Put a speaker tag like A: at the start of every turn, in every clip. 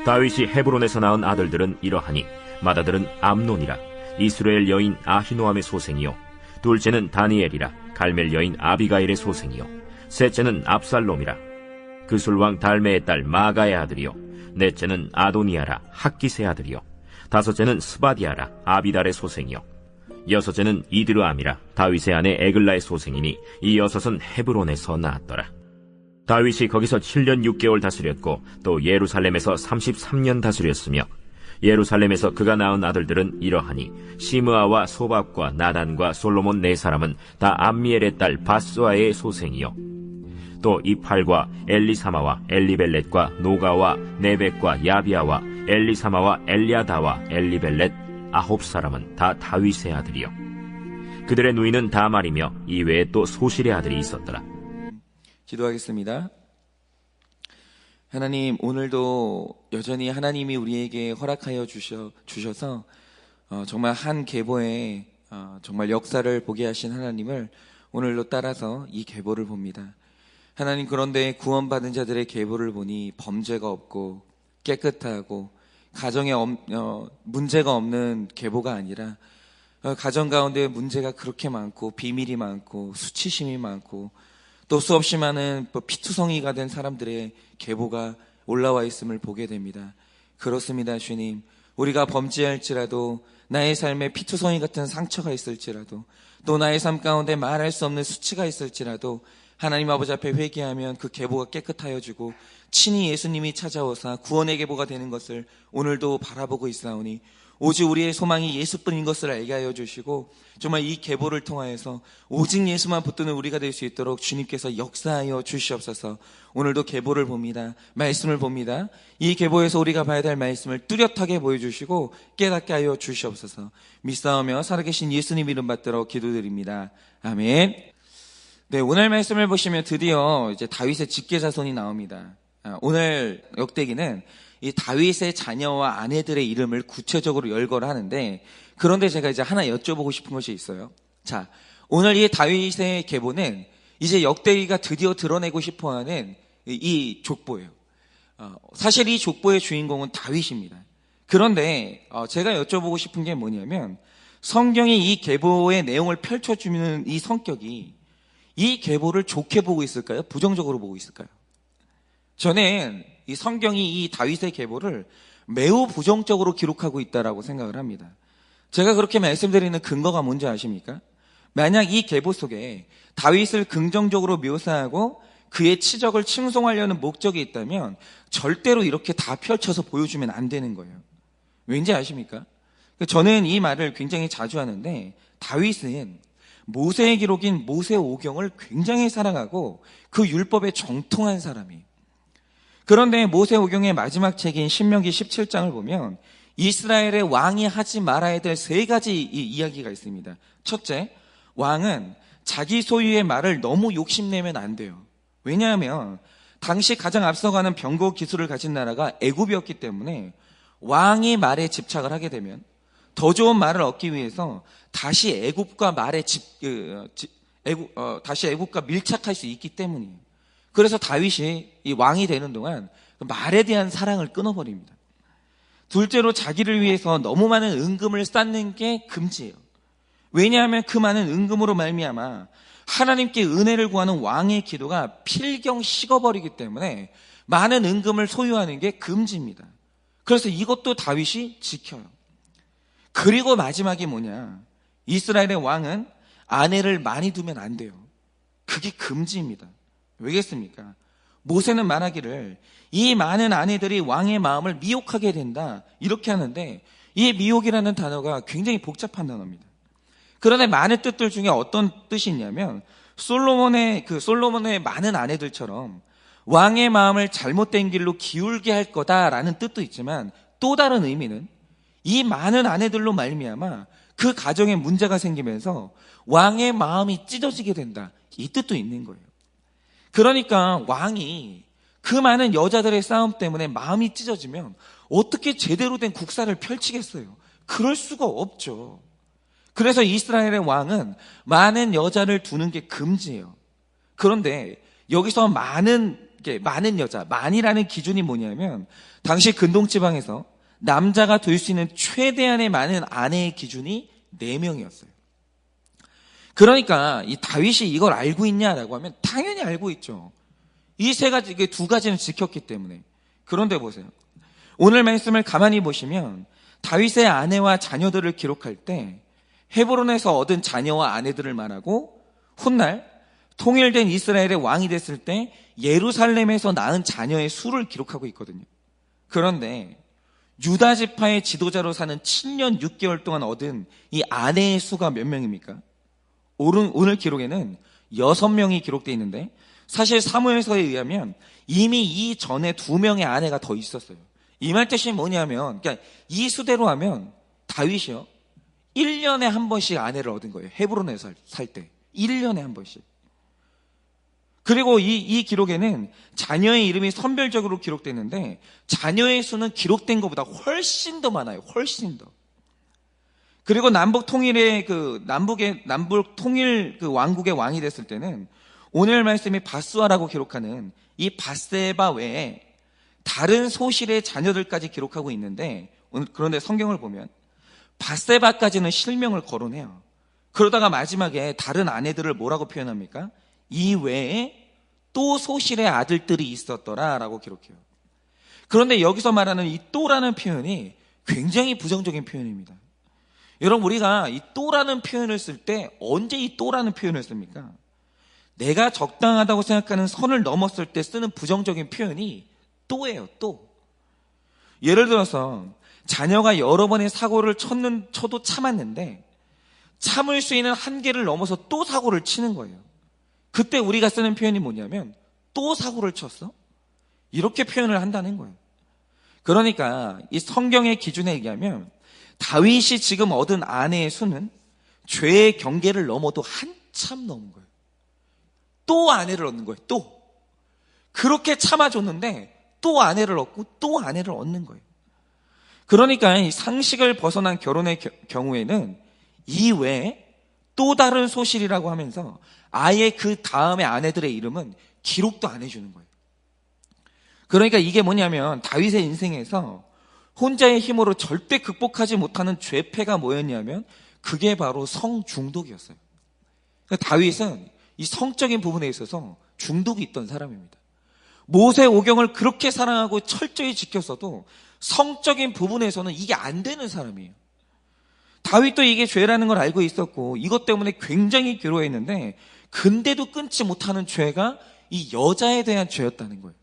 A: 다윗이 헤브론에서 낳은 아들들은 이러하니 맏아들은 암논이라 이스라엘 여인 아히노암의 소생이요 둘째는 다니엘이라 갈멜 여인 아비가일의 소생이요 셋째는 압살롬이라 그술왕 달메의 딸 마가의 아들이요 넷째는 아도니아라 학기스의 아들이요 다섯째는 스바디아라 아비달의 소생이요 여섯째는 이드르암이라 다윗의 아내 에글라의 소생이니 이 여섯은 헤브론에서 낳았더라. 다윗이 거기서 7년 6개월 다스렸고 또 예루살렘에서 33년 다스렸으며 예루살렘에서 그가 낳은 아들들은 이러하니 시므아와 소박과 나단과 솔로몬 네 사람은 다 암미엘의 딸 바스와의 소생이요 또 이팔과 엘리사마와 엘리벨렛과 노가와 네벡과 야비아와 엘리사마와 엘리아다와 엘리벨렛 9사람은 다 다윗의 아들이요 그들의 누이는 다말이며 이외에 또 소실의 아들이 있었더라.
B: 기도하겠습니다. 하나님, 오늘도 여전히 하나님이 우리에게 허락하여 주셔서 정말 한 계보에 정말 역사를 보게 하신 하나님을 오늘로 따라서 이 계보를 봅니다. 하나님, 그런데 구원받은 자들의 계보를 보니 범죄가 없고 깨끗하고 가정에 문제가 없는 계보가 아니라 가정 가운데 문제가 그렇게 많고 비밀이 많고 수치심이 많고 또 수없이 많은 피투성이가 된 사람들의 계보가 올라와 있음을 보게 됩니다. 그렇습니다, 주님. 우리가 범죄할지라도 나의 삶에 피투성이 같은 상처가 있을지라도 또 나의 삶 가운데 말할 수 없는 수치가 있을지라도 하나님 아버지 앞에 회개하면 그 계보가 깨끗하여지고 친히 예수님이 찾아오사 구원의 계보가 되는 것을 오늘도 바라보고 있사오니 오직 우리의 소망이 예수뿐인 것을 알게 하여 주시고 정말 이 계보를 통하여서 오직 예수만 붙드는 우리가 될 수 있도록 주님께서 역사하여 주시옵소서. 오늘도 계보를 봅니다. 말씀을 봅니다. 이 계보에서 우리가 봐야 될 말씀을 뚜렷하게 보여주시고 깨닫게 하여 주시옵소서. 믿사오며 살아계신 예수님 이름 받들어 기도드립니다. 아멘. 네, 오늘 말씀을 보시면 드디어 이제 다윗의 직계자손이 나옵니다. 오늘 역대기는 이 다윗의 자녀와 아내들의 이름을 구체적으로 열거를 하는데, 그런데 제가 이제 하나 여쭤보고 싶은 것이 있어요. 자, 오늘 이 다윗의 계보는 이제 역대기가 드디어 드러내고 싶어하는 이 족보예요. 사실 이 족보의 주인공은 다윗입니다. 그런데 제가 여쭤보고 싶은 게 뭐냐면, 성경이 이 계보의 내용을 펼쳐주는 이 성격이 이 계보를 좋게 보고 있을까요? 부정적으로 보고 있을까요? 저는 이 성경이 이 다윗의 계보를 매우 부정적으로 기록하고 있다라고 생각을 합니다. 제가 그렇게 말씀드리는 근거가 뭔지 아십니까? 만약 이 계보 속에 다윗을 긍정적으로 묘사하고 그의 치적을 칭송하려는 목적이 있다면 절대로 이렇게 다 펼쳐서 보여주면 안 되는 거예요. 왠지 아십니까? 저는 이 말을 굉장히 자주 하는데, 다윗은 모세의 기록인 모세오경을 굉장히 사랑하고 그 율법에 정통한 사람이에요. 그런데 모세오경의 마지막 책인 신명기 17장을 보면 이스라엘의 왕이 하지 말아야 될 3가지 이야기가 있습니다. 첫째, 왕은 자기 소유의 말을 너무 욕심내면 안 돼요. 왜냐하면 당시 가장 앞서가는 병거 기술을 가진 나라가 애굽이었기 때문에 왕이 말에 집착을 하게 되면 더 좋은 말을 얻기 위해서 다시 애굽과 밀착할 수 있기 때문이에요. 그래서 다윗이 이 왕이 되는 동안 말에 대한 사랑을 끊어버립니다. 둘째로, 자기를 위해서 너무 많은 은금을 쌓는 게 금지예요. 왜냐하면 그 많은 은금으로 말미암아 하나님께 은혜를 구하는 왕의 기도가 필경 식어버리기 때문에 많은 은금을 소유하는 게 금지입니다. 그래서 이것도 다윗이 지켜요. 그리고 마지막이 뭐냐? 이스라엘의 왕은 아내를 많이 두면 안 돼요. 그게 금지입니다. 왜겠습니까? 모세는 말하기를 이 많은 아내들이 왕의 마음을 미혹하게 된다, 이렇게 하는데 이 미혹이라는 단어가 굉장히 복잡한 단어입니다. 그런데 많은 뜻들 중에 어떤 뜻이 있냐면 솔로몬의 많은 아내들처럼 왕의 마음을 잘못된 길로 기울게 할 거다라는 뜻도 있지만, 또 다른 의미는 이 많은 아내들로 말미암아 그 가정에 문제가 생기면서 왕의 마음이 찢어지게 된다, 이 뜻도 있는 거예요. 그러니까 왕이 그 많은 여자들의 싸움 때문에 마음이 찢어지면 어떻게 제대로 된 국사를 펼치겠어요? 그럴 수가 없죠. 그래서 이스라엘의 왕은 많은 여자를 두는 게 금지예요. 그런데 여기서 많은 많은 여자, 많이라는 기준이 뭐냐면 당시 근동지방에서 남자가 둘 수 있는 최대한의 많은 아내의 기준이 4명이었어요. 그러니까 이 다윗이 이걸 알고 있냐라고 하면 당연히 알고 있죠. 이 두 가지는 지켰기 때문에. 그런데 보세요. 오늘 말씀을 가만히 보시면 다윗의 아내와 자녀들을 기록할 때 헤브론에서 얻은 자녀와 아내들을 말하고 훗날 통일된 이스라엘의 왕이 됐을 때 예루살렘에서 낳은 자녀의 수를 기록하고 있거든요. 그런데 유다 지파의 지도자로 사는 7년 6개월 동안 얻은 이 아내의 수가 몇 명입니까? 오늘 기록에는 6명이 기록되어 있는데 사실 사무엘서에 의하면 이미 이 전에 2명의 아내가 더 있었어요. 이 말 뜻이 뭐냐면 그러니까 이 수대로 하면 다윗이요 1년에 한 번씩 아내를 얻은 거예요. 헤브론에서 살 때 1년에 한 번씩. 그리고 이 기록에는 자녀의 이름이 선별적으로 기록됐는데 자녀의 수는 기록된 것보다 훨씬 더 많아요. 훨씬 더. 그리고 남북 통일 왕국의 왕이 됐을 때는 오늘 말씀이 바스와라고 기록하는 이 바세바 외에 다른 소실의 자녀들까지 기록하고 있는데 그런데 성경을 보면 바세바까지는 실명을 거론해요. 그러다가 마지막에 다른 아내들을 뭐라고 표현합니까? 이 외에 또 소실의 아들들이 있었더라라고 기록해요. 그런데 여기서 말하는 이 또라는 표현이 굉장히 부정적인 표현입니다. 여러분 우리가 이 또라는 표현을 쓸 때 언제 이 또라는 표현을 씁니까? 내가 적당하다고 생각하는 선을 넘었을 때 쓰는 부정적인 표현이 또예요. 또. 예를 들어서 자녀가 여러 번의 사고를 쳐도 참았는데 참을 수 있는 한계를 넘어서 또 사고를 치는 거예요. 그때 우리가 쓰는 표현이 뭐냐면 또 사고를 쳤어? 이렇게 표현을 한다는 거예요. 그러니까 이 성경의 기준에 의하면 다윗이 지금 얻은 아내의 수는 죄의 경계를 넘어도 한참 넘은 거예요. 또 아내를 얻는 거예요. 또. 그렇게 참아줬는데 또 아내를 얻고 또 아내를 얻는 거예요. 그러니까 이 상식을 벗어난 결혼의 경우에는 이 외에 또 다른 소실이라고 하면서 아예 그 다음에 아내들의 이름은 기록도 안 해주는 거예요. 그러니까 이게 뭐냐면 다윗의 인생에서 혼자의 힘으로 절대 극복하지 못하는 죄패가 뭐였냐면 그게 바로 성 중독이었어요. 그러니까 다윗은 이 성적인 부분에 있어서 중독이 있던 사람입니다. 모세오경을 그렇게 사랑하고 철저히 지켰어도 성적인 부분에서는 이게 안 되는 사람이에요. 다윗도 이게 죄라는 걸 알고 있었고 이것 때문에 굉장히 괴로워했는데 근데도 끊지 못하는 죄가 이 여자에 대한 죄였다는 거예요.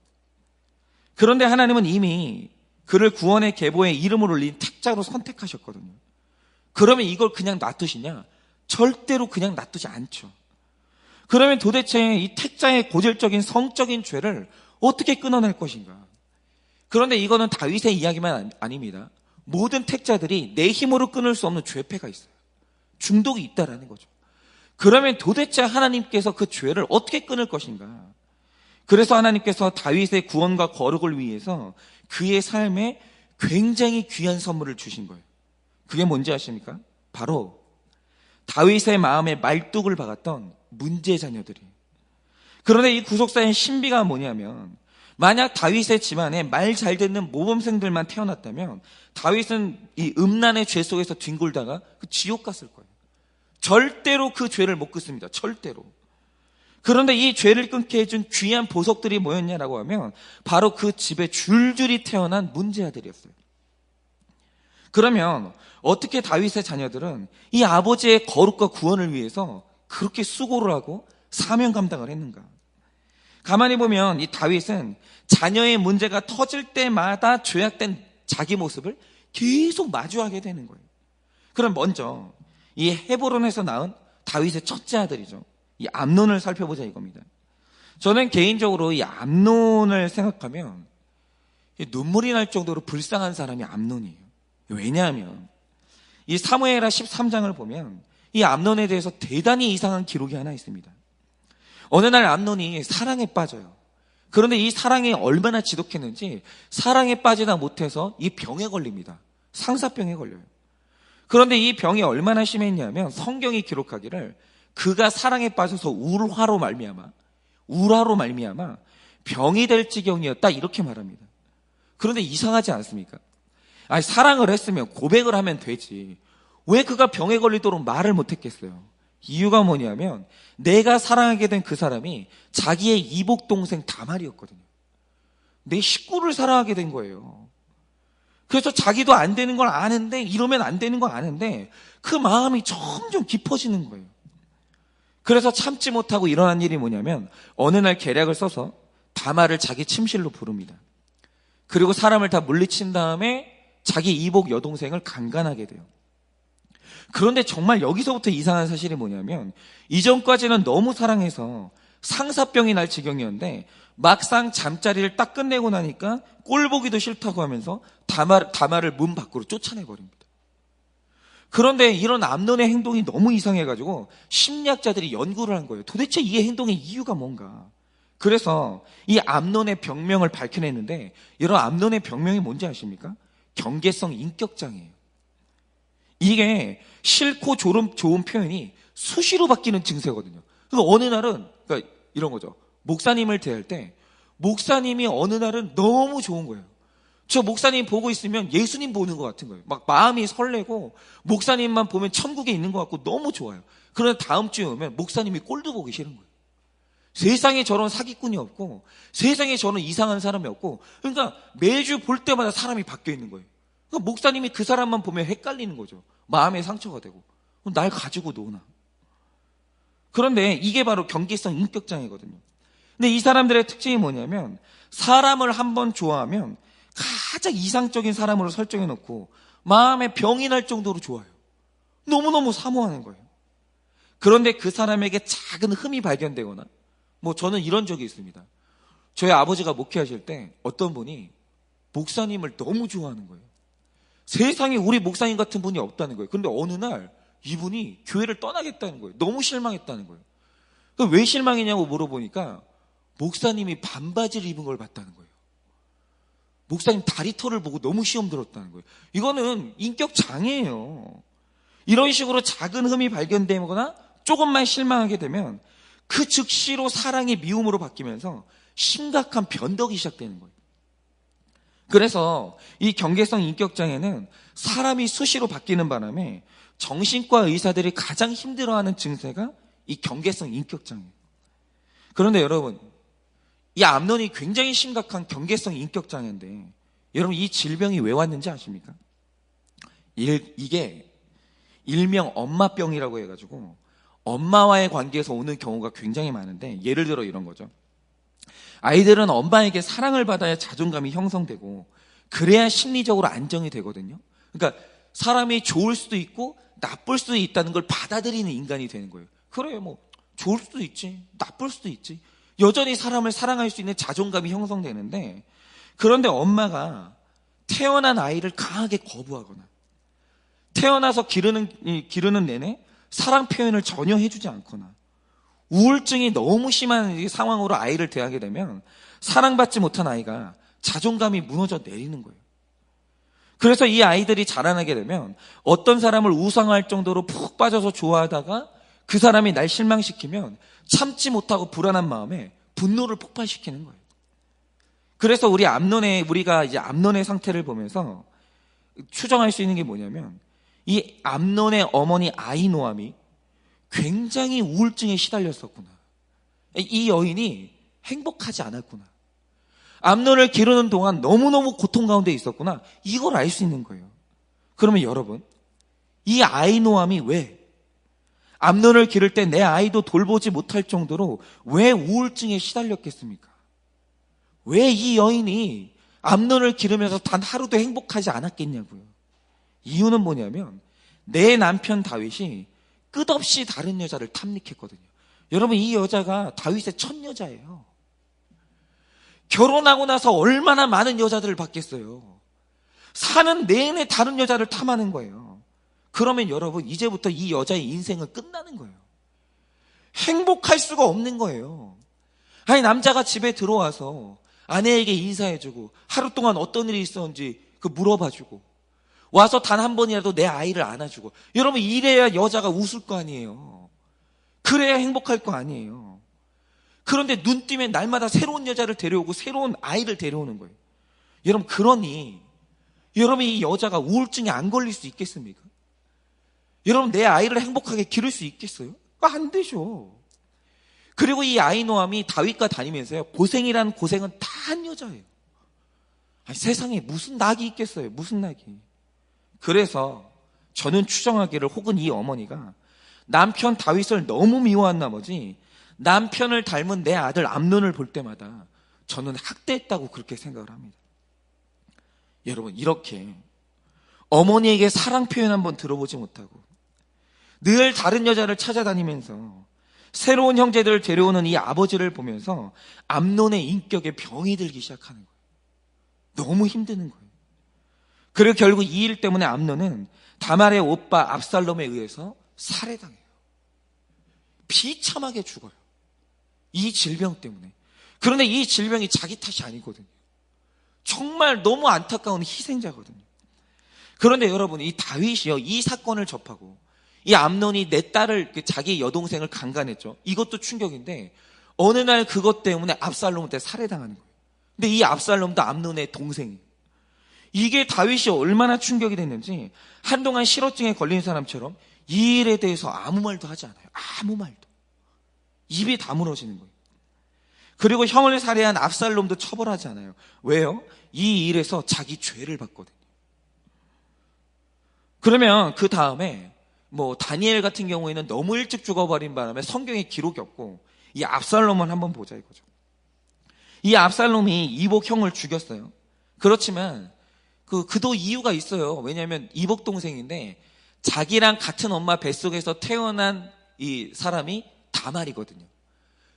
B: 그런데 하나님은 이미 그를 구원의 계보에 이름을 올린 택자로 선택하셨거든요. 그러면 이걸 그냥 놔두시냐? 절대로 그냥 놔두지 않죠. 그러면 도대체 이 택자의 고질적인 성적인 죄를 어떻게 끊어낼 것인가? 그런데 이거는 다윗의 이야기만 아닙니다. 모든 택자들이 내 힘으로 끊을 수 없는 죄패가 있어요. 중독이 있다라는 거죠. 그러면 도대체 하나님께서 그 죄를 어떻게 끊을 것인가? 그래서 하나님께서 다윗의 구원과 거룩을 위해서 그의 삶에 굉장히 귀한 선물을 주신 거예요. 그게 뭔지 아십니까? 바로 다윗의 마음에 말뚝을 박았던 문제 자녀들이에요. 그런데 이 구속사의 신비가 뭐냐면 만약 다윗의 집안에 말 잘 듣는 모범생들만 태어났다면 다윗은 이 음란의 죄 속에서 뒹굴다가 그 지옥 갔을 거예요. 절대로 그 죄를 못 끊습니다. 절대로. 그런데 이 죄를 끊게 해준 귀한 보석들이 뭐였냐라고 하면 바로 그 집에 줄줄이 태어난 문제 아들이었어요. 그러면 어떻게 다윗의 자녀들은 이 아버지의 거룩과 구원을 위해서 그렇게 수고를 하고 사명 감당을 했는가? 가만히 보면 이 다윗은 자녀의 문제가 터질 때마다 죄악된 자기 모습을 계속 마주하게 되는 거예요. 그럼 먼저 이 헤브론에서 낳은 다윗의 첫째 아들이죠. 이 암논을 살펴보자 이겁니다. 저는 개인적으로 이 암논을 생각하면 눈물이 날 정도로 불쌍한 사람이 암논이에요. 왜냐하면 이 사무엘하 13장을 보면 이 암논에 대해서 대단히 이상한 기록이 하나 있습니다. 어느 날 암논이 사랑에 빠져요. 그런데 이 사랑이 얼마나 지독했는지 사랑에 빠지다 못해서 이 병에 걸립니다. 상사병에 걸려요. 그런데 이 병이 얼마나 심했냐면 성경이 기록하기를 그가 사랑에 빠져서 울화로 말미암아 병이 될 지경이었다 이렇게 말합니다. 그런데 이상하지 않습니까? 아니, 사랑을 했으면 고백을 하면 되지. 왜 그가 병에 걸리도록 말을 못했겠어요? 이유가 뭐냐면 내가 사랑하게 된 그 사람이 자기의 이복 동생 다말이었거든요. 내 식구를 사랑하게 된 거예요. 그래서 자기도 안 되는 걸 아는데, 이러면 안 되는 걸 아는데 그 마음이 점점 깊어지는 거예요. 그래서 참지 못하고 일어난 일이 뭐냐면 어느 날 계략을 써서 다말을 자기 침실로 부릅니다. 그리고 사람을 다 물리친 다음에 자기 이복 여동생을 강간하게 돼요. 그런데 정말 여기서부터 이상한 사실이 뭐냐면 이전까지는 너무 사랑해서 상사병이 날 지경이었는데 막상 잠자리를 딱 끝내고 나니까 꼴 보기도 싫다고 하면서 다말을 문 밖으로 쫓아내버립니다. 그런데 이런 암논의 행동이 너무 이상해가지고 심리학자들이 연구를 한 거예요. 도대체 이 행동의 이유가 뭔가. 그래서 이 암논의 병명을 밝혀냈는데, 이런 암논의 병명이 뭔지 아십니까? 경계성 인격장애예요. 이게 싫고 좋은 표현이 수시로 바뀌는 증세거든요. 그러니까 어느 날은, 그러니까 이런 거죠. 목사님을 대할 때 목사님이 어느 날은 너무 좋은 거예요. 저 목사님 보고 있으면 예수님 보는 것 같은 거예요. 막 마음이 설레고 목사님만 보면 천국에 있는 것 같고 너무 좋아요. 그런데 다음 주에 오면 목사님이 꼴도 보기 싫은 거예요. 세상에 저런 사기꾼이 없고 세상에 저런 이상한 사람이 없고, 그러니까 매주 볼 때마다 사람이 바뀌어 있는 거예요. 그러니까 목사님이 그 사람만 보면 헷갈리는 거죠. 마음에 상처가 되고 날 가지고 노나. 그런데 이게 바로 경계성 인격장애거든요. 근데 이 사람들의 특징이 뭐냐면 사람을 한번 좋아하면 가장 이상적인 사람으로 설정해 놓고 마음에 병이 날 정도로 좋아요. 너무너무 사모하는 거예요. 그런데 그 사람에게 작은 흠이 발견되거나, 저는 이런 적이 있습니다. 저희 아버지가 목회하실 때 어떤 분이 목사님을 너무 좋아하는 거예요. 세상에 우리 목사님 같은 분이 없다는 거예요. 그런데 어느 날 이분이 교회를 떠나겠다는 거예요. 너무 실망했다는 거예요. 왜 실망했냐고 물어보니까 목사님이 반바지를 입은 걸 봤다는 거예요. 목사님 다리털을 보고 너무 시험 들었다는 거예요. 이거는 인격 장애예요. 이런 식으로 작은 흠이 발견되거나 조금만 실망하게 되면 그 즉시로 사랑이 미움으로 바뀌면서 심각한 변덕이 시작되는 거예요. 그래서 이 경계성 인격장애는 사람이 수시로 바뀌는 바람에 정신과 의사들이 가장 힘들어하는 증세가 이 경계성 인격장애예요. 그런데 여러분, 이 암논이 굉장히 심각한 경계성 인격장애인데 여러분, 이 질병이 왜 왔는지 아십니까? 이게 일명 엄마병이라고 해가지고 엄마와의 관계에서 오는 경우가 굉장히 많은데, 예를 들어 이런 거죠. 아이들은 엄마에게 사랑을 받아야 자존감이 형성되고 그래야 심리적으로 안정이 되거든요. 그러니까 사람이 좋을 수도 있고 나쁠 수도 있다는 걸 받아들이는 인간이 되는 거예요. 그래, 좋을 수도 있지, 나쁠 수도 있지. 여전히 사람을 사랑할 수 있는 자존감이 형성되는데, 그런데 엄마가 태어난 아이를 강하게 거부하거나 태어나서 기르는 내내 사랑 표현을 전혀 해주지 않거나 우울증이 너무 심한 상황으로 아이를 대하게 되면 사랑받지 못한 아이가 자존감이 무너져 내리는 거예요. 그래서 이 아이들이 자라나게 되면 어떤 사람을 우상할 정도로 푹 빠져서 좋아하다가 그 사람이 날 실망시키면 참지 못하고 불안한 마음에 분노를 폭발시키는 거예요. 그래서 우리가 이제 암논의 상태를 보면서 추정할 수 있는 게 뭐냐면, 이 암논의 어머니 아히노암이 굉장히 우울증에 시달렸었구나. 이 여인이 행복하지 않았구나. 암논을 기르는 동안 너무너무 고통 가운데 있었구나. 이걸 알 수 있는 거예요. 그러면 여러분, 이 아히노암이 왜 암논을 기를 때 내 아이도 돌보지 못할 정도로 왜 우울증에 시달렸겠습니까? 왜 이 여인이 암논을 기르면서 단 하루도 행복하지 않았겠냐고요. 이유는 뭐냐면 내 남편 다윗이 끝없이 다른 여자를 탐닉했거든요. 여러분, 이 여자가 다윗의 첫 여자예요. 결혼하고 나서 얼마나 많은 여자들을 봤겠어요. 사는 내내 다른 여자를 탐하는 거예요. 그러면 여러분, 이제부터 이 여자의 인생은 끝나는 거예요. 행복할 수가 없는 거예요. 아니, 남자가 집에 들어와서 아내에게 인사해주고 하루 동안 어떤 일이 있었는지 물어봐주고 와서 단 한 번이라도 내 아이를 안아주고, 여러분, 이래야 여자가 웃을 거 아니에요. 그래야 행복할 거 아니에요. 그런데 눈 뜨면 날마다 새로운 여자를 데려오고 새로운 아이를 데려오는 거예요. 여러분, 그러니 여러분, 이 여자가 우울증에 안 걸릴 수 있겠습니까? 여러분, 내 아이를 행복하게 기를 수 있겠어요? 안 되죠. 그리고 이 아히노암이 다윗과 다니면서요, 고생이란 고생은 다 한 여자예요. 아니, 세상에 무슨 낙이 있겠어요? 무슨 낙이. 그래서 저는 추정하기를, 혹은 이 어머니가 남편 다윗을 너무 미워한 나머지 남편을 닮은 내 아들 암논을 볼 때마다 저는 학대했다고 그렇게 생각을 합니다. 여러분, 이렇게 어머니에게 사랑 표현 한번 들어보지 못하고 늘 다른 여자를 찾아다니면서 새로운 형제들을 데려오는 이 아버지를 보면서 암논의 인격에 병이 들기 시작하는 거예요. 너무 힘드는 거예요. 그리고 결국 이 일 때문에 암논은 다말의 오빠 압살롬에 의해서 살해당해요. 비참하게 죽어요. 이 질병 때문에. 그런데 이 질병이 자기 탓이 아니거든요. 정말 너무 안타까운 희생자거든요. 그런데 여러분, 이 다윗이요, 이 사건을 접하고 이 암논이 내 딸을, 자기 여동생을 강간했죠. 이것도 충격인데 어느 날 그것 때문에 압살롬한테 살해당하는 거예요. 근데 이 압살롬도 암논의 동생이에요. 이게 다윗이 얼마나 충격이 됐는지 한동안 실어증에 걸린 사람처럼 이 일에 대해서 아무 말도 하지 않아요. 아무 말도. 입이 다물어지는 거예요. 그리고 형을 살해한 압살롬도 처벌하지 않아요. 왜요? 이 일에서 자기 죄를 받거든요. 그러면 그 다음에 다니엘 같은 경우에는 너무 일찍 죽어버린 바람에 성경에 기록이 없고 이 압살롬을 한번 보자 이거죠. 이 압살롬이 이복 형을 죽였어요. 그렇지만 그도 이유가 있어요. 왜냐하면 이복 동생인데 자기랑 같은 엄마 뱃속에서 태어난 이 사람이 다말이거든요.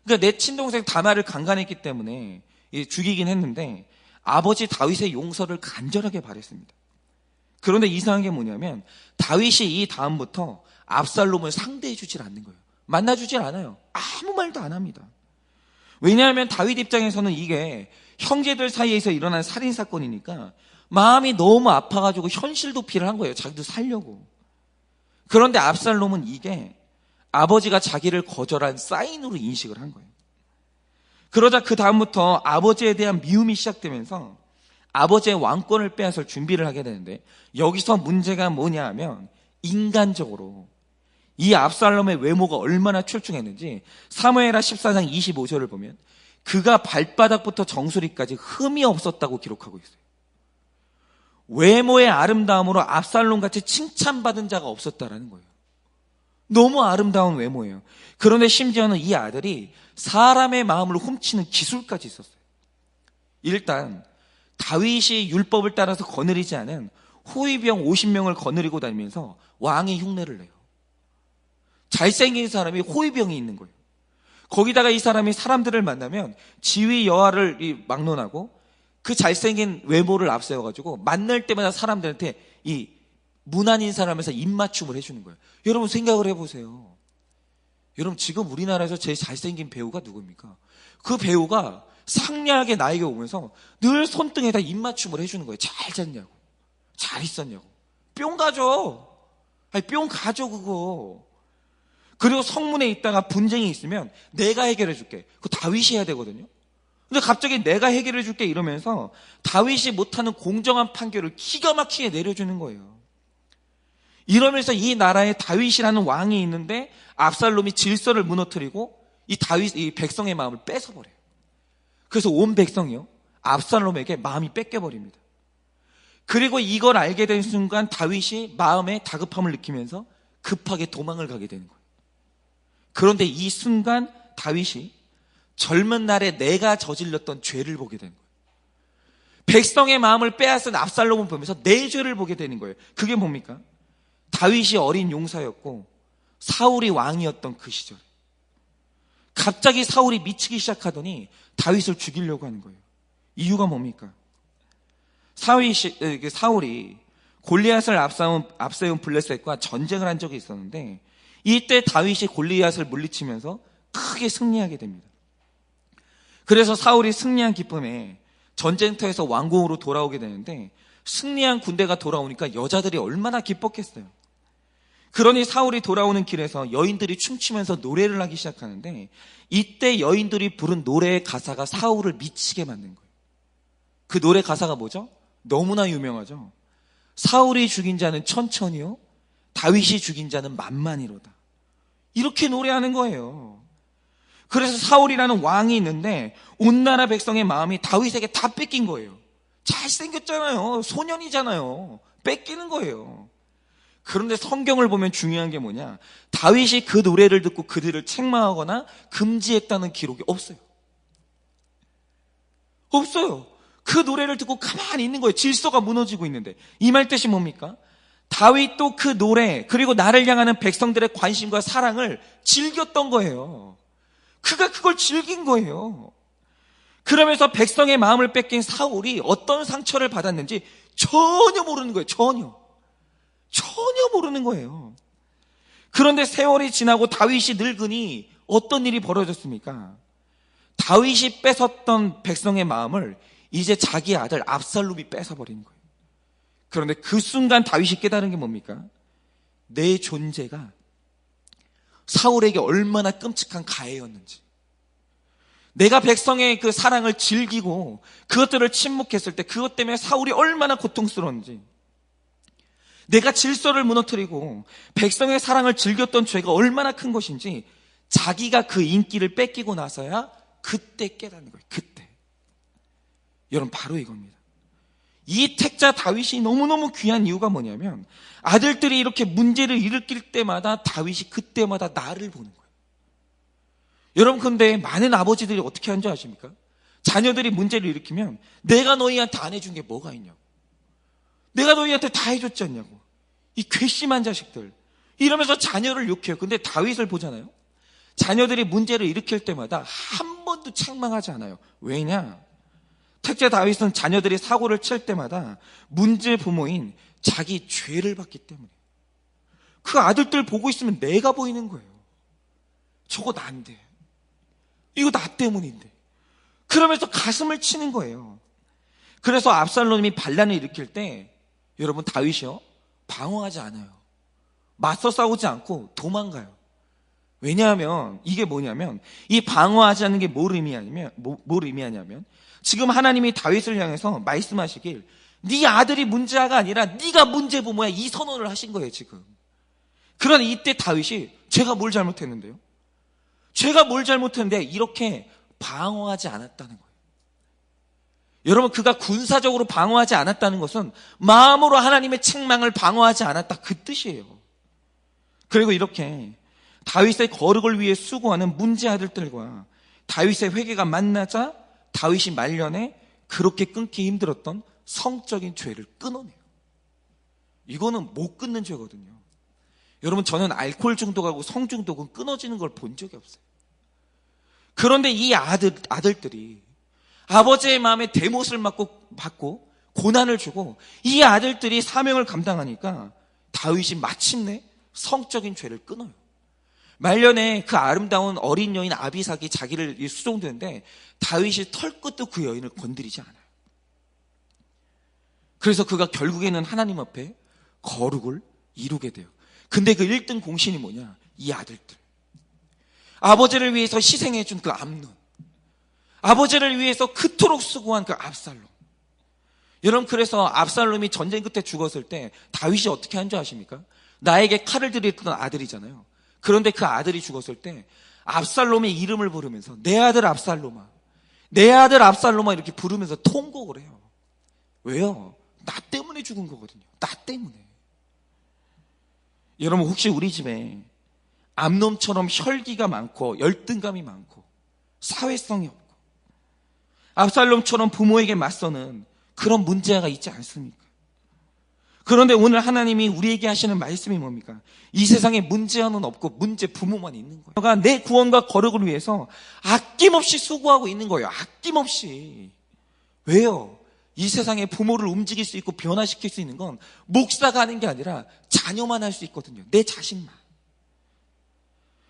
B: 그러니까 내 친동생 다말을 강간했기 때문에 죽이긴 했는데 아버지 다윗의 용서를 간절하게 바랬습니다. 그런데 이상한 게 뭐냐면 다윗이 이 다음부터 압살롬을 상대해 주질 않는 거예요. 만나주질 않아요. 아무 말도 안 합니다. 왜냐하면 다윗 입장에서는 이게 형제들 사이에서 일어난 살인사건이니까 마음이 너무 아파가지고 현실 도피를 한 거예요. 자기도 살려고. 그런데 압살롬은 이게 아버지가 자기를 거절한 사인으로 인식을 한 거예요. 그러자 그 다음부터 아버지에 대한 미움이 시작되면서 아버지의 왕권을 빼앗을 준비를 하게 되는데 여기서 문제가 뭐냐 하면 인간적으로 이 압살롬의 외모가 얼마나 출중했는지 사무엘하 14장 25절을 보면 그가 발바닥부터 정수리까지 흠이 없었다고 기록하고 있어요. 외모의 아름다움으로 압살롬같이 칭찬받은 자가 없었다라는 거예요. 너무 아름다운 외모예요. 그런데 심지어는 이 아들이 사람의 마음을 훔치는 기술까지 있었어요. 일단 다윗이 율법을 따라서 거느리지 않은 호위병 50명을 거느리고 다니면서 왕의 흉내를 내요. 잘생긴 사람이 호위병이 있는 거예요. 거기다가 이 사람이 사람들을 만나면 지위 여하를 막론하고 그 잘생긴 외모를 앞세워가지고 만날 때마다 사람들한테 이 무난인 사람에서 입맞춤을 해주는 거예요. 여러분 생각을 해보세요. 여러분 지금 우리나라에서 제일 잘생긴 배우가 누굽니까? 그 배우가 상냥하게 나에게 오면서 늘 손등에다 입맞춤을 해주는 거예요. 잘 잤냐고, 잘 있었냐고. 뿅 가져. 아니 뿅 가져 그거. 그리고 성문에 있다가 분쟁이 있으면 내가 해결해 줄게. 그거 다윗이 해야 되거든요. 근데 갑자기 내가 해결해 줄게 이러면서 다윗이 못하는 공정한 판결을 기가 막히게 내려주는 거예요. 이러면서 이 나라에 다윗이라는 왕이 있는데 압살롬이 질서를 무너뜨리고 이 백성의 마음을 뺏어버려요. 그래서 온 백성이요, 압살롬에게 마음이 뺏겨버립니다. 그리고 이걸 알게 된 순간 다윗이 마음에 다급함을 느끼면서 급하게 도망을 가게 되는 거예요. 그런데 이 순간 다윗이 젊은 날에 내가 저질렀던 죄를 보게 되는 거예요. 백성의 마음을 빼앗은 압살롬을 보면서 내 죄를 보게 되는 거예요. 그게 뭡니까? 다윗이 어린 용사였고 사울이 왕이었던 그 시절에 갑자기 사울이 미치기 시작하더니 다윗을 죽이려고 하는 거예요. 이유가 뭡니까? 사울이 골리앗을 앞세운 블레셋과 전쟁을 한 적이 있었는데 이때 다윗이 골리앗을 물리치면서 크게 승리하게 됩니다. 그래서 사울이 승리한 기쁨에 전쟁터에서 왕궁으로 돌아오게 되는데 승리한 군대가 돌아오니까 여자들이 얼마나 기뻤겠어요. 그러니 사울이 돌아오는 길에서 여인들이 춤추면서 노래를 하기 시작하는데, 이때 여인들이 부른 노래의 가사가 사울을 미치게 만든 거예요. 그 노래 가사가 뭐죠? 너무나 유명하죠. 사울이 죽인 자는 천천히요, 다윗이 죽인 자는 만만이로다. 이렇게 노래하는 거예요. 그래서 사울이라는 왕이 있는데 온 나라 백성의 마음이 다윗에게 다 뺏긴 거예요. 잘생겼잖아요. 소년이잖아요. 뺏기는 거예요. 그런데 성경을 보면 중요한 게 뭐냐? 다윗이 그 노래를 듣고 그들을 책망하거나 금지했다는 기록이 없어요. 없어요. 그 노래를 듣고 가만히 있는 거예요. 질서가 무너지고 있는데. 이 말 뜻이 뭡니까? 다윗도 그 노래, 그리고 나를 향하는 백성들의 관심과 사랑을 즐겼던 거예요. 그가 그걸 즐긴 거예요. 그러면서 백성의 마음을 뺏긴 사울이 어떤 상처를 받았는지 전혀 모르는 거예요. 전혀 모르는 거예요. 그런데 세월이 지나고 다윗이 늙으니 어떤 일이 벌어졌습니까? 다윗이 뺏었던 백성의 마음을 이제 자기 아들 압살롬이 뺏어버린 거예요. 그런데 그 순간 다윗이 깨달은 게 뭡니까? 내 존재가 사울에게 얼마나 끔찍한 가해였는지, 내가 백성의 그 사랑을 즐기고 그것들을 침묵했을 때 그것 때문에 사울이 얼마나 고통스러운지, 내가 질서를 무너뜨리고 백성의 사랑을 즐겼던 죄가 얼마나 큰 것인지 자기가 그 인기를 뺏기고 나서야 그때 깨닫는 거예요. 그때. 여러분, 바로 이겁니다. 이 택자 다윗이 너무너무 귀한 이유가 뭐냐면, 아들들이 이렇게 문제를 일으킬 때마다 다윗이 그때마다 나를 보는 거예요. 여러분, 근데 많은 아버지들이 어떻게 하는 줄 아십니까? 자녀들이 문제를 일으키면 내가 너희한테 안 해준 게 뭐가 있냐고, 내가 너희한테 다 해줬지 않냐고, 이 괘씸한 자식들, 이러면서 자녀를 욕해요. 근데 다윗을 보잖아요. 자녀들이 문제를 일으킬 때마다 한 번도 책망하지 않아요. 왜냐? 택자 다윗은 자녀들이 사고를 칠 때마다 문제 부모인 자기 죄를 봤기 때문에. 그 아들들 보고 있으면 내가 보이는 거예요. 저거 난데, 이거 나 때문인데, 그러면서 가슴을 치는 거예요. 그래서 압살롬이 반란을 일으킬 때 여러분, 다윗이요, 방어하지 않아요. 맞서 싸우지 않고 도망가요. 왜냐하면 이게 뭐냐면, 이 방어하지 않는 게 뭘 의미하냐면 지금 하나님이 다윗을 향해서 말씀하시길, 네 아들이 문제가 아니라 네가 문제 부모야, 이 선언을 하신 거예요 지금. 그러나 이때 다윗이 제가 뭘 잘못했는데요? 제가 뭘 잘못했는데 이렇게 방어하지 않았다는 거예요. 여러분, 그가 군사적으로 방어하지 않았다는 것은 마음으로 하나님의 책망을 방어하지 않았다, 그 뜻이에요. 그리고 이렇게 다윗의 거룩을 위해 수고하는 문제 아들들과 다윗의 회개가 만나자 다윗이 말년에 그렇게 끊기 힘들었던 성적인 죄를 끊어내요. 이거는 못 끊는 죄거든요. 여러분, 저는 알코올 중독하고 성 중독은 끊어지는 걸 본 적이 없어요. 그런데 이 아들들이 아버지의 마음에 대못을 받고 고난을 주고, 이 아들들이 사명을 감당하니까 다윗이 마침내 성적인 죄를 끊어요. 말년에 그 아름다운 어린 여인 아비삭이 자기를 수종드는데 다윗이 털끝도 그 여인을 건드리지 않아요. 그래서 그가 결국에는 하나님 앞에 거룩을 이루게 돼요. 근데 그 1등 공신이 뭐냐? 이 아들들. 아버지를 위해서 희생해준 그 암논, 아버지를 위해서 그토록 수고한 그 압살롬. 여러분, 그래서 압살롬이 전쟁 끝에 죽었을 때 다윗이 어떻게 한 줄 아십니까? 나에게 칼을 들이던 아들이잖아요. 그런데 그 아들이 죽었을 때 압살롬의 이름을 부르면서 내 아들 압살롬아, 내 아들 압살롬아 이렇게 부르면서 통곡을 해요. 왜요? 나 때문에 죽은 거거든요. 나 때문에. 여러분, 혹시 우리 집에 암놈처럼 혈기가 많고 열등감이 많고 사회성이 없고 압살롬처럼 부모에게 맞서는 그런 문제가 있지 않습니까? 그런데 오늘 하나님이 우리에게 하시는 말씀이 뭡니까? 이 세상에 문제는 없고 문제 부모만 있는 거예요. 그가 내 구원과 거룩을 위해서 아낌없이 수고하고 있는 거예요. 아낌없이. 왜요? 이 세상에 부모를 움직일 수 있고 변화시킬 수 있는 건 목사가 하는 게 아니라 자녀만 할 수 있거든요. 내 자식만.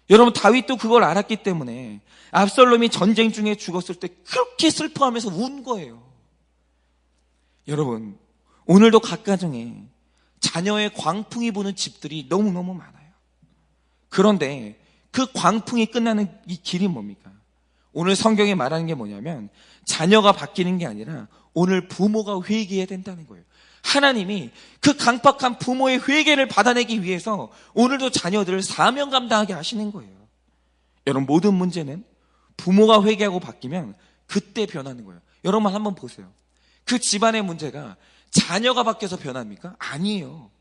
B: 여러분, 다윗도 그걸 알았기 때문에 압살롬이 전쟁 중에 죽었을 때 그렇게 슬퍼하면서 운 거예요. 여러분, 오늘도 각 가정에 자녀의 광풍이 부는 집들이 너무너무 많아요. 그런데 그 광풍이 끝나는 이 길이 뭡니까? 오늘 성경에 말하는 게 뭐냐면 자녀가 바뀌는 게 아니라 오늘 부모가 회개해야 된다는 거예요. 하나님이 그 강팍한 부모의 회개를 받아내기 위해서 오늘도 자녀들을 사명 감당하게 하시는 거예요. 여러분, 모든 문제는 부모가 회개하고 바뀌면 그때 변하는 거예요. 여러분 한번 보세요. 그 집안의 문제가 자녀가 바뀌어서 변합니까? 아니에요.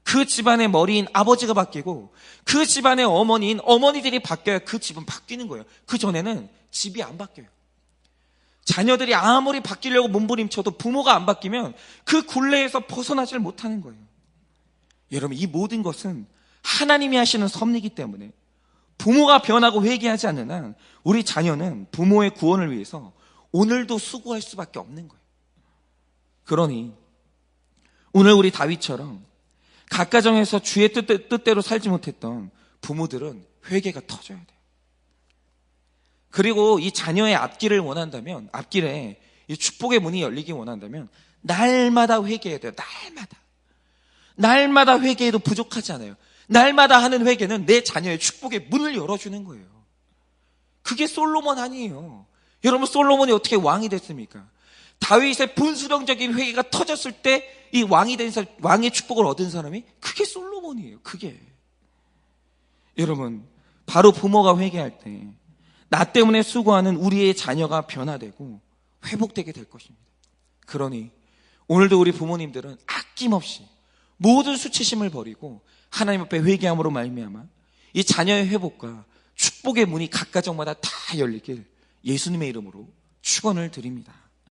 B: 그 집안의 머리인 아버지가 바뀌고 그 집안의 어머니인 어머니들이 바뀌어야 그 집은 바뀌는 거예요. 그 전에는 집이 안 바뀌어요. 자녀들이 아무리 바뀌려고 몸부림쳐도 부모가 안 바뀌면 그 굴레에서 벗어나질 못하는 거예요. 여러분, 이 모든 것은 하나님이 하시는 섭리이기 때문에 부모가 변하고 회개하지 않는 한 우리 자녀는 부모의 구원을 위해서 오늘도 수고할 수밖에 없는 거예요. 그러니 오늘 우리 다윗처럼 각 가정에서 주의 뜻대로 살지 못했던 부모들은 회개가 터져야 돼요. 그리고 이 자녀의 앞길을 원한다면, 앞길에 이 축복의 문이 열리기 원한다면 날마다 회개해야 돼요. 날마다 회개해도 부족하지 않아요. 날마다 하는 회개는 내 자녀의 축복의 문을 열어주는 거예요. 그게 솔로몬 아니에요. 여러분, 솔로몬이 어떻게 왕이 됐습니까? 다윗의 분수령적인 회개가 터졌을 때 이 왕의 축복을 얻은 사람이 그게 솔로몬이에요. 그게. 여러분, 바로 부모가 회개할 때 나 때문에 수고하는 우리의 자녀가 변화되고 회복되게 될 것입니다. 그러니 오늘도 우리 부모님들은 아낌없이 모든 수치심을 버리고 하나님 앞에 회개함으로 말미암아 이 자녀의 회복과 축복의 문이 각 가정마다 다 열리길 예수님의 이름으로 축원을 드립니다.